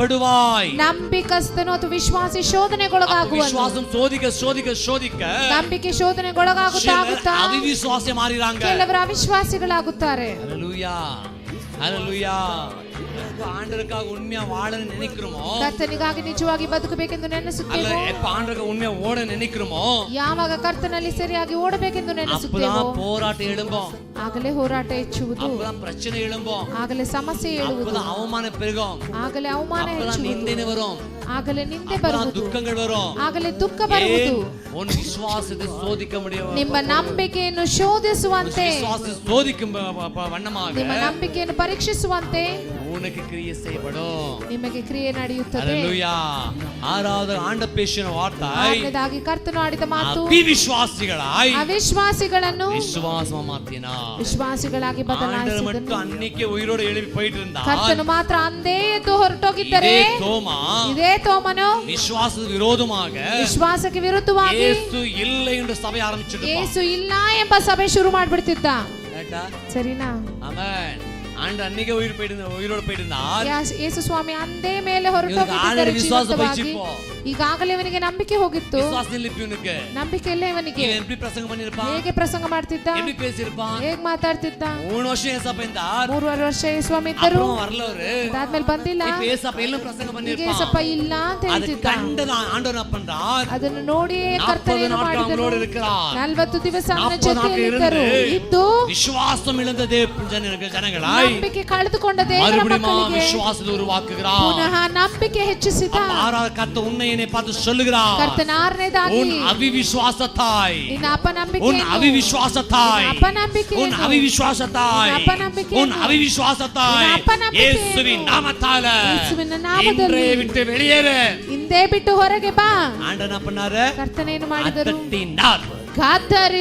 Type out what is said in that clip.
படுவாய். ನಂಬಿಕಸ್ತನು ಅಥವಾ ವಿಶ್ವಾಸಿ ಶೋಧನೆಗೊಳಗಾಗುವನು. விசுவாசம் சோதிக்க ನಂಬಿಕೆ ಶೋಧನೆಗೊಳಗಾಗುತ್ತಾ ಅವಿಶ್ವಾಸಿ ಮಾರಿರಾಂಗ. ಕೆಲವರು ಅವಿಶ್ವಾಸಿಗಳಾಗುತ್ತಾರೆ. ஹalleluya ஹalleluya. ஆண்டவருக்காக உண்மையா வாழ நினைக்கிறோமோ, ಕರ್ತನಿಗಾಗಿ ನಿಜವಾಗಿ ಬದುಕಬೇಕೆಂದು ನೆನೆಸುತ್ತೇವೆ. அல்ல ஆண்டவருக்காக உண்மையா ஓட நினைக்கிறோமோ, ಯಾವಾಗ ಕರ್ತನಲ್ಲಿ ಸರಿಯಾಗಿ ಓಡಬೇಕೆಂದು ನೆನೆಸುತ್ತೇವೆ, அப்பதான் போராட்டம் எழும்பும், ಆಗಲೇ ಹೋರಾಟ ಹೆಚ್ಚುವುದು, அப்பதான் பிரச்சனை எழும்பும், ಆಗಲೇ ಸಮಸ್ಯೆ ಏಳುವುದು, அப்பதான் அவமானம் பெருகும், ಆಗಲೇ ಅವಮಾನ ಹೆಚ್ಚುವುದು, நிந்தனை வரும், ಆಗಲೇ ನಿಂದೆ ಬರುವುದು, துக்கங்கள் வரும், ಆಗಲೇ ದುಃಖ ಬರುವುದು. உன் விசுவாசத்தை சோதிக்க முடியும். ನಿಮ್ಮ ನಂಬಿಕೆಯನ್ನು ಶೋಧಿಸುವಂತೆ, விசுவாசத்தை சோதிக்கும் வண்ணமாக ನಿಮ್ಮ ನಂಬಿಕೆಯನ್ನು ಪರೀಕ್ಷಿಸುವಂತೆ உனக்கு கிரியை செய்யப்படும், ನಿಮಗೆ ಕ್ರಿಯೆ ನಡೆಯುತ್ತದೆ. ஹalleluya. ஆறாவது ஆண்டவர் பேசின வார்த்தை, ಆರನೇದಾಗಿ ಕರ್ತನು ಆಡಿದ ಮಾತು, அவிசுவாசிகளாய் ಅವಿಶ್ವಾಸಿಗಳನ್ನು விசுவாசமா மாத்தினா. ವಿಶ್ವಾಸಿಗಳಾಗಿ ஆண்டவர் ಬದಲಾಯಿಸಿದನು. மட்டும் அன்னைக்கே உயிரோடு எழுப்பி போயிட்டு இருந்தா, ಕರ್ತನು ಮಾತ್ರ ಅಂದೇ ಎದ್ದು ಹೊರಟೋಗಿದ್ದರೆ, ಇದೇ ತೋಮನು விசுவாச விரோதமாக ವಿಶ್ವಾಸಕ್ಕೆ ವಿರುದ್ಧವಾಗಿ ಯೇಸು ಇಲ್ಲ ಎಂದು ಸಭೆ ಆರಂಭಿಸಿದ್ರು. ಯೇಸು ಇಲ್ಲ ಎಂಬ ಸಭೆ ಶುರು ಮಾಡ್ಬಿಡ್ತಿದ್ದ. ಸರಿನಾ? ಆಮೆನ್. ಆಂಡ ಅನ್ನಿಗೆ ಉಯಿರೋಡು போயிட்டார். ಯೇಸು ಸ್ವಾಮಿ ಅಂದೇ ಮೇಲೆ ಹೊರಟೋಗಿದ್ದಾರೆ ಜೀವಿತವಾಗಿ. ಈಗಾಗಲೇ ಇವನಿಗೆ ನಂಬಿಕೆ ಹೋಗಿತ್ತು. ನಂಬಿಕೆ ಇಲ್ಲ ಇವನಿಗೆ. ಹೇಗೆ ಪ್ರಸಂಗ ಮಾಡ್ತಿದ್ದ, ಹೇಗೆ ಮಾತಾಡ್ತಿದ್ದ. 3 ವರ್ಷ ಸ್ವಾಮಿ ಇದ್ದರು, ಅದಾದ್ಮೇಲೆ ಬಂದಿಲ್ಲ. ಈಗ ಏಸಪ್ಪ ಇಲ್ಲ ಅಂತ ಹೇಳ್ತಿದ್ದ. ಅದನ್ನು ನೋಡಿ ಕರ್ತನು ಏನು ಮಾಡಿದನು, 40 ದಿವಸ ಅವನ ಜೊತೆಯಲ್ಲಿದ್ದರು, ಇದ್ದು ನಂಬಿಕೆ ಕಳೆದುಕೊಂಡ ದೇವರ ಮಕ್ಕಳಿಗೆ ಪುನಃ ನಂಬಿಕೆ ಹೆಚ್ಚಿಸಿದ. ಕರ್ತನ ಆರನೇದಾಗಿ, உன் அவிவிசுவாசத்தாய், ನಿನ್ನ ಅಪನಂಬಿಕೆ, உன் அவிவிசுவாசத்தாய், ಅಪನಂಬಿಕೆ, உன் அவிவிசுவாசத்தாய், உன் அவிவிசுவாசத்தாய் இயேசுவின் நாமத்தால இன்றே விட்டு வெளியேறு, ಇಂದೇ ಬಿಟ್ಟು ಹೊರಗೆ ಬಾ. ஆண்டவன் என்ன பண்ணாரு? ಕರ್ತನ ಏನು ಮಾಡಿದರು? தட்டினார். ಗಾದರಿ